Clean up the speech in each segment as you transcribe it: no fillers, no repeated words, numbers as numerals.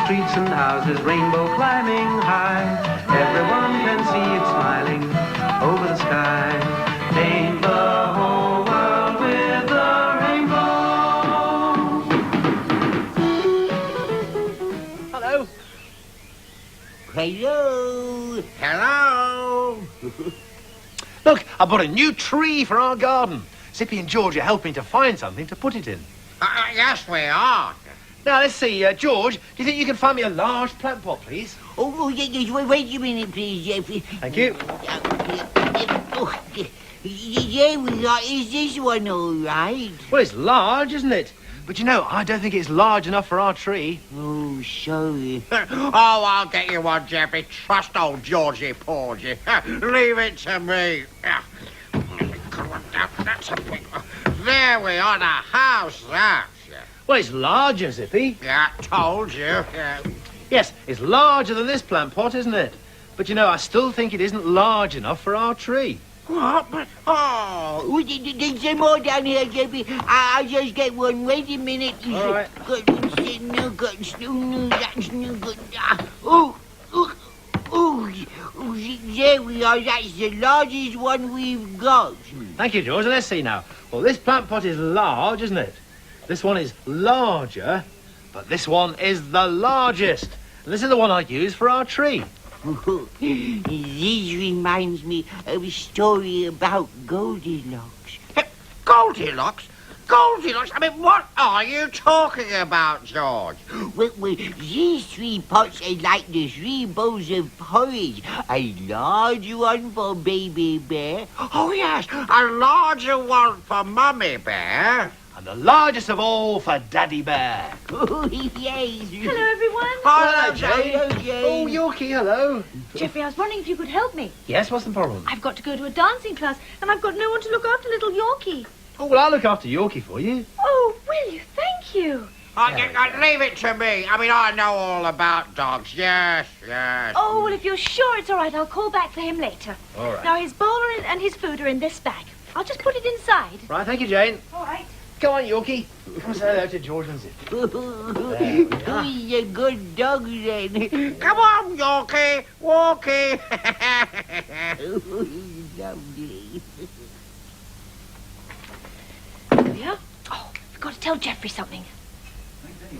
streets and houses, rainbow climbing high. Everyone can see it smiling over the sky. Paint the whole world with a rainbow. Hello. Hello. Hello. Look, I bought a new tree for our garden. Zippy and George are helping to find something to put it in. Yes, we are. Now, let's see, George, do you think you can find me a large plant pot, please? Oh, yes, wait a minute, please, Jeffrey. Thank you. Yeah, we are. Is this one all right? Well, it's large, isn't it? But, you know, I don't think it's large enough for our tree. Oh, sorry. Oh, I'll get you one, Jeffrey. Trust old Georgie Porgy. Leave it to me. That's a big one. There we are, the house, that. Well, it's larger, Zippy. Yeah, told you. Yeah. Yes, it's larger than this plant pot, isn't it? But, you know, I still think it isn't large enough for our tree. What? But, oh, there's some more down here, Jeffrey. I'll just get one. Wait a minute. All right. No good. That's no good. Oh, there we are. That's the largest one we've got. Thank you, George. Let's see now. Well, this plant pot is large, isn't it? This one is larger, but this one is the largest. And this is the one I use for our tree. This reminds me of a story about Goldilocks. Goldilocks? Goldilocks? I mean, what are you talking about, George? Well, these 3 pots are like the 3 bowls of porridge. A large one for Baby Bear. Oh, yes, a larger one for Mummy Bear. And the largest of all for Daddy Bear. Oh, yes. Hello, everyone. Hello, Jane. Oh, Yorkie, hello. Jeffrey, I was wondering if you could help me. Yes, what's the problem? I've got to go to a dancing class, and I've got no one to look after little Yorkie. Oh, well, I'll look after Yorkie for you. Oh, will you? Thank you. Leave it to me. I mean, I know all about dogs. Yes. Oh, well, if you're sure it's all right, I'll call back for him later. All right. Now, his bowl and his food are in this bag. I'll just put it inside. Right, thank you, Jane. All right. Come on, Yorkie. Come and say hello to George and Zip. He's a good dog, then. Come on, Yorkie. Walkie. Lovely. There we are. Oh, I've got to tell Jeffrey something.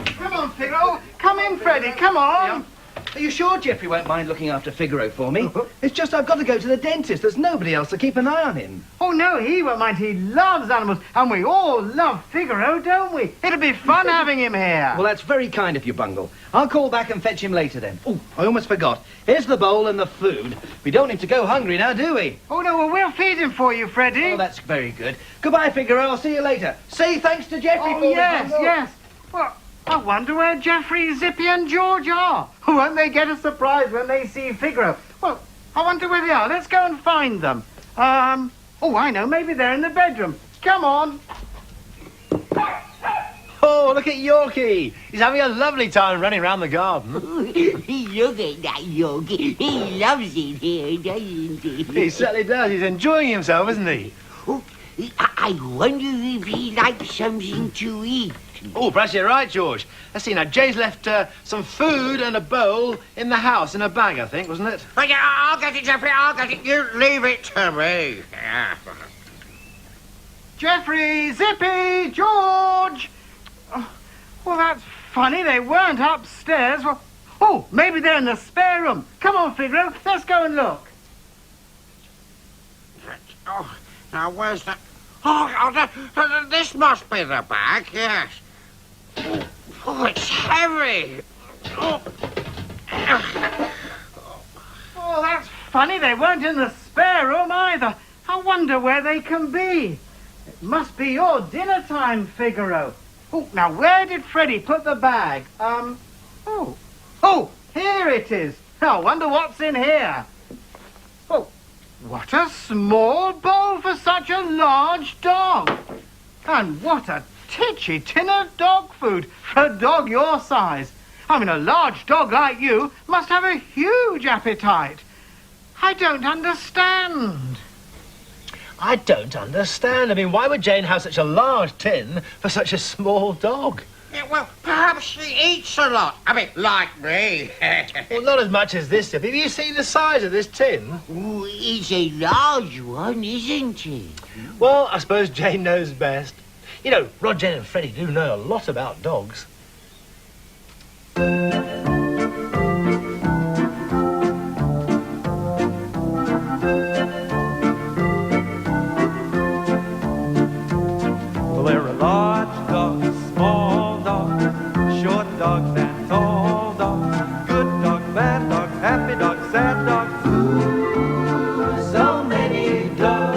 Come on, Figaro. Come in, Freddie. Come on. Are you sure Jeffrey won't mind looking after Figaro for me? It's just I've got to go to the dentist. There's nobody else to keep an eye on him. Oh, no, he won't mind. He loves animals. And we all love Figaro, don't we? It'll be fun having him here. Well, that's very kind of you, Bungle. I'll call back and fetch him later then. Oh, I almost forgot. Here's the bowl and the food. We don't need to go hungry now, do we? Oh, no, well, we'll feed him for you, Freddie. Oh, that's very good. Goodbye, Figaro. I'll see you later. Say thanks to Jeffrey for me, Bungle. Yes. Well, I wonder where Jeffrey, Zippy and George are. Won't they get a surprise when they see Figaro? Well, I wonder where they are. Let's go and find them. Oh, I know. Maybe they're in the bedroom. Come on. Oh, look at Yorkie. He's having a lovely time running around the garden. Look at that Yorkie. He loves it here, doesn't he? He certainly does. He's enjoying himself, isn't he? Oh, I wonder if he likes something to eat. Oh, perhaps you're right, George. Let's see now. Jane's left some food and a bowl in the house in a bag, I think, wasn't it? Oh, yeah, I'll get it, Jeffrey. I'll get it. You leave it to me. Yeah. Jeffrey, Zippy, George. Oh, well, that's funny. They weren't upstairs. Well, oh, maybe they're in the spare room. Come on, Figaro. Let's go and look. Oh, now where's that? Oh, this must be the bag. Yes. Oh, it's heavy. Oh. Oh, that's funny. They weren't in the spare room either. I wonder where they can be. It must be your dinner time, Figaro. Oh, now where did Freddie put the bag? Oh, here it is. I wonder what's in here. Oh, what a small bowl for such a large dog. And what a titchy tin of dog food for a dog your size. I mean, a large dog like you must have a huge appetite. I don't understand. I don't understand. I mean, why would Jane have such a large tin for such a small dog? Yeah, well, perhaps she eats a lot. I mean, like me. Well, not as much as this. Have you seen the size of this tin? Ooh, it's a large one, isn't it? Well, I suppose Jane knows best. You know, Roger and Freddie do know a lot about dogs. Well, there are large dogs, small dogs, short dogs and tall dogs, good dogs, bad dogs, happy dogs, sad dogs. Ooh, so many dogs.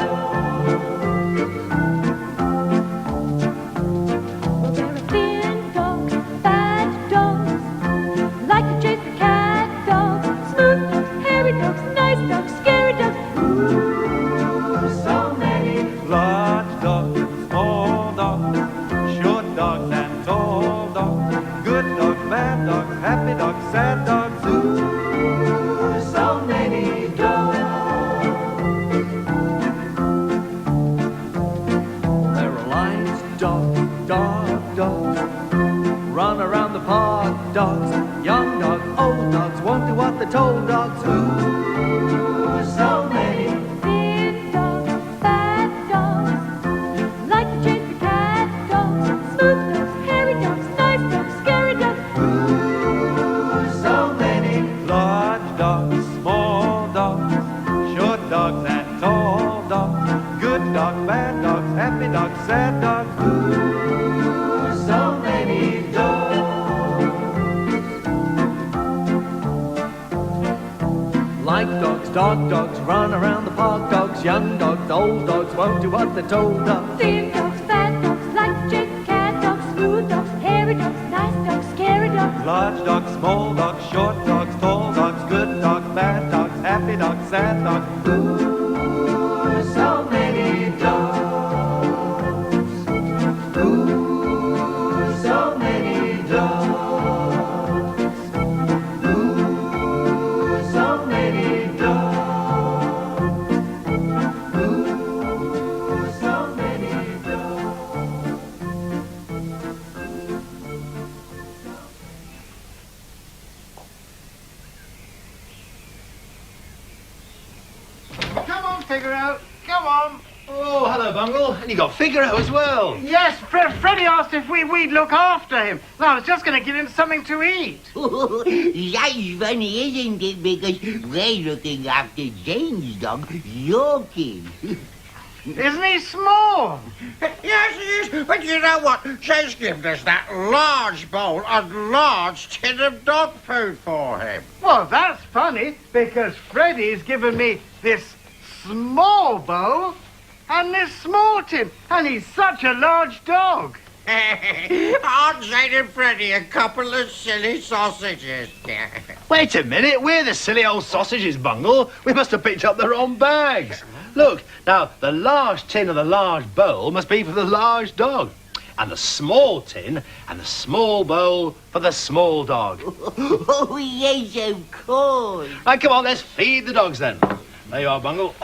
Well, there are thin dogs, bad dogs, like the chase the cat dogs, smooth dogs, hairy dogs, nice dogs, scary dogs. Ooh, so many large dogs, small dogs, short dogs and tall dogs, good dogs, bad dogs, happy dogs, sad dogs. Ooh, so many dogs. There are lions, dogs, run around the park, dogs, young dogs, old dogs, won't do what they're told, dogs. Ooh, so many. Thin dogs, bad dogs, like the chase the cat dogs, smooth dogs, hairy dogs, nice dogs, scary dogs. Ooh, so many large dogs, small dogs, short dogs and tall dogs, good dogs, bad dogs, happy dogs, sad dogs. Ooh, so many dogs. Like dogs, dog dogs, run around the park, dogs, young dogs, old dogs, won't do what they're told, dogs. Thin dogs, bad dogs, like the chase the cat dogs, smooth dogs, hairy dogs, nice dogs, scary dogs. Large dogs, small dogs, short dogs, tall dogs, good dogs, bad dogs, happy dogs, sad dogs. Ooh, so many dogs. Ooh, so many dogs. Ooh, so many dogs. Ooh, so many dogs. Come on, Figaro. Come on. Oh, hello, Bungle. And you got Figaro as well. Yes, Freddie asked if we'd look after him. Well, I was just going to give him something to eat. That's funny, isn't it? Because we're looking after Jane's dog, Yorkie. Isn't he small? Yes, he is. But you know what? Jane's given us that large bowl and large tin of dog food for him. Well, that's funny, because Freddie's given me this small bowl and this small tin, and he's such a large dog. Aren't Jane and Freddie a couple of silly sausages? Wait a minute, we're the silly old sausages, Bungle. We must have picked up the wrong bags. Look, now, the large tin and the large bowl must be for the large dog. And the small tin and the small bowl for the small dog. Oh, yes, of course. Right, come on, let's feed the dogs then. There you are, Bungle.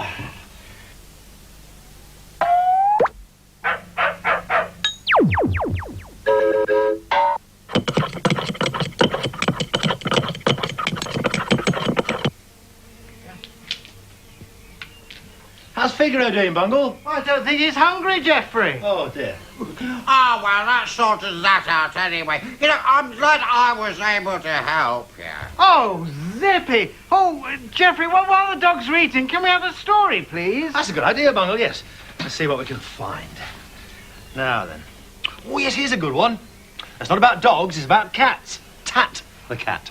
How's Figaro doing, Bungle? Well, I don't think he's hungry, Geoffrey. Oh, dear. Oh, well, that sorted that out anyway. You know, I'm glad I was able to help you. Oh, Zippy. Oh, Geoffrey, while the dogs are eating, can we have a story, please? That's a good idea, Bungle, yes. Let's see what we can find. Now then. Oh, yes, here's a good one. It's not about dogs, it's about cats. Tat, the cat.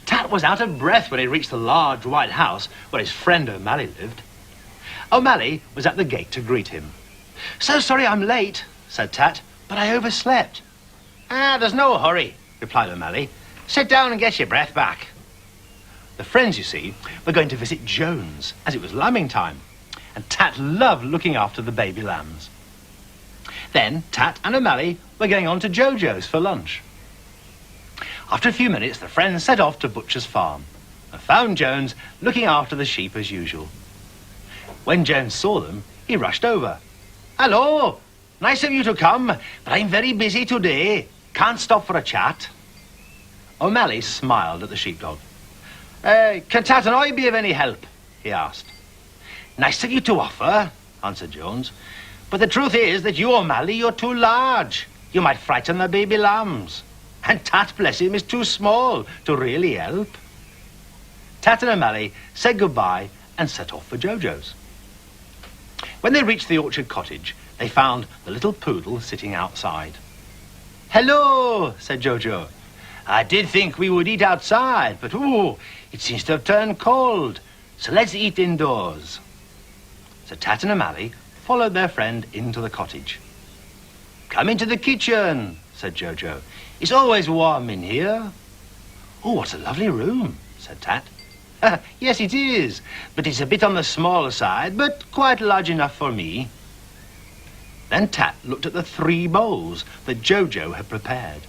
Tat was out of breath when he reached the large white house where his friend O'Malley lived. O'Malley was at the gate to greet him. "So sorry I'm late," said Tat, "but I overslept." "Ah, there's no hurry," replied O'Malley. "Sit down and get your breath back." The friends, you see, were going to visit Jones, as it was lambing time, and Tat loved looking after the baby lambs. Then Tat and O'Malley were going on to Jojo's for lunch. After a few minutes, the friends set off to Butcher's farm and found Jones looking after the sheep as usual. When Jones saw them, he rushed over. "Hello! Nice of you to come, but I'm very busy today. Can't stop for a chat. O'Malley smiled at the sheepdog. Can Tat and I be of any help? He asked. Nice of you to offer, answered Jones. But the truth is that you, O'Malley, you're too large. You might frighten the baby lambs. And Tat, bless him, is too small to really help. Tat and O'Malley said goodbye and set off for Jojo's. When they reached the orchard cottage, they found the little poodle sitting outside. Hello, said Jojo. I did think we would eat outside, but it seems to have turned cold. So let's eat indoors. So Tat and O'Malley followed their friend into the cottage. Come into the kitchen, said Jojo. It's always warm in here. Oh, what a lovely room, said Tat. Yes, it is, but it's a bit on the small side, but quite large enough for me. Then Tat looked at the 3 bowls that Jojo had prepared.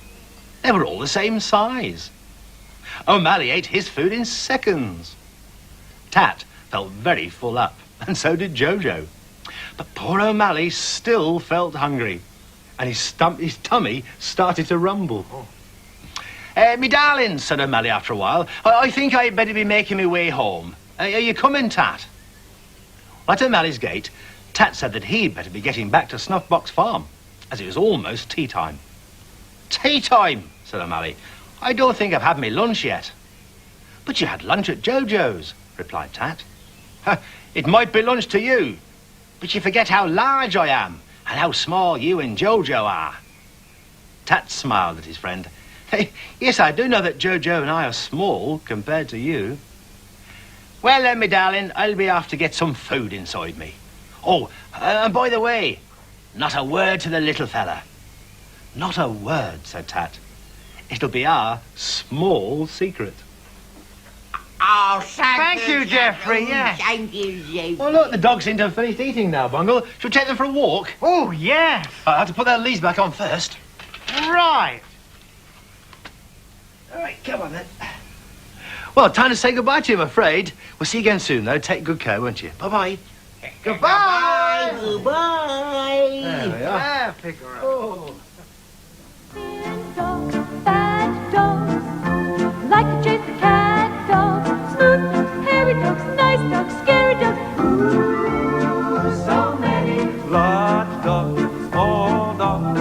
They were all the same size. O'Malley ate his food in seconds. Tat felt very full up, and so did Jojo. But poor O'Malley still felt hungry, and his tummy started to rumble. Me darling, said O'Malley after a while, I think I'd better be making my way home. Are you coming, Tat? At O'Malley's gate, Tat said that he'd better be getting back to Snuffbox Farm, as it was almost tea time. Tea time, said O'Malley. I don't think I've had my lunch yet. But you had lunch at Jojo's, replied Tat. It might be lunch to you, but you forget how large I am and how small you and Jojo are. Tat smiled at his friend. Yes, I do know that Jojo and I are small compared to you. Well then, me darling, I'll be off to get some food inside me. Oh, and by the way, not a word to the little fella. Not a word, said Tat. It'll be our small secret. Oh, Thank you, Geoffrey, yes. Thank you, Geoffrey. Oh, look, the dogs seem to have finished eating now, Bungle. Shall we take them for a walk? Oh, yes. I have to put their leaves back on first. Right. All right, come on then. Well, time to say goodbye to you, I'm afraid. We'll see you again soon, though. Take good care, won't you? Bye-bye. Goodbye. Goodbye. There we are. There, Figaro. Oh. Thin dogs, fat dogs, like to chase the cat dogs, smooth dogs, hairy dogs, nice dogs, scary dogs. Ooh, so many. Large dogs, small dogs,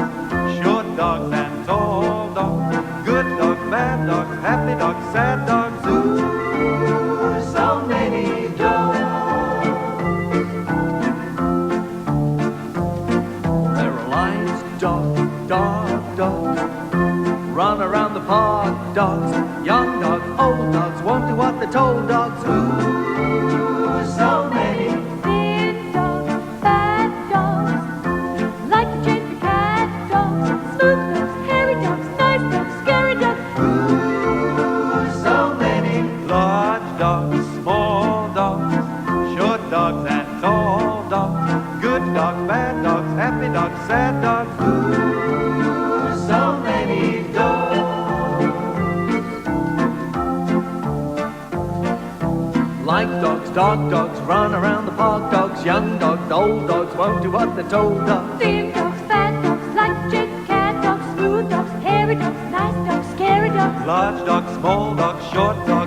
short dogs and tall dogs, good dogs, bad dogs, happy dogs, sad dogs, ooh, so many dogs. There are lions, dogs, run around the park, dogs, young dogs, old dogs, won't do what they're told, dogs, ooh, so many. Thin dogs, fat dogs, like to chase the cat dogs, smooth dogs, hairy dogs, nice dogs, scary dogs. Ooh, so many large dogs, small dogs, short dogs and tall dogs, good dogs, bad dogs, happy dogs, sad dogs. Ooh, so many dogs. Like dogs, dogs, run around the park, dogs, young dogs, old dogs, won't do what they're told, dogs. Thin dogs, fat dogs, like to chase the cat dogs, smooth dogs, hairy dogs, nice dogs, scary dogs. Large dogs, small dogs, short dogs,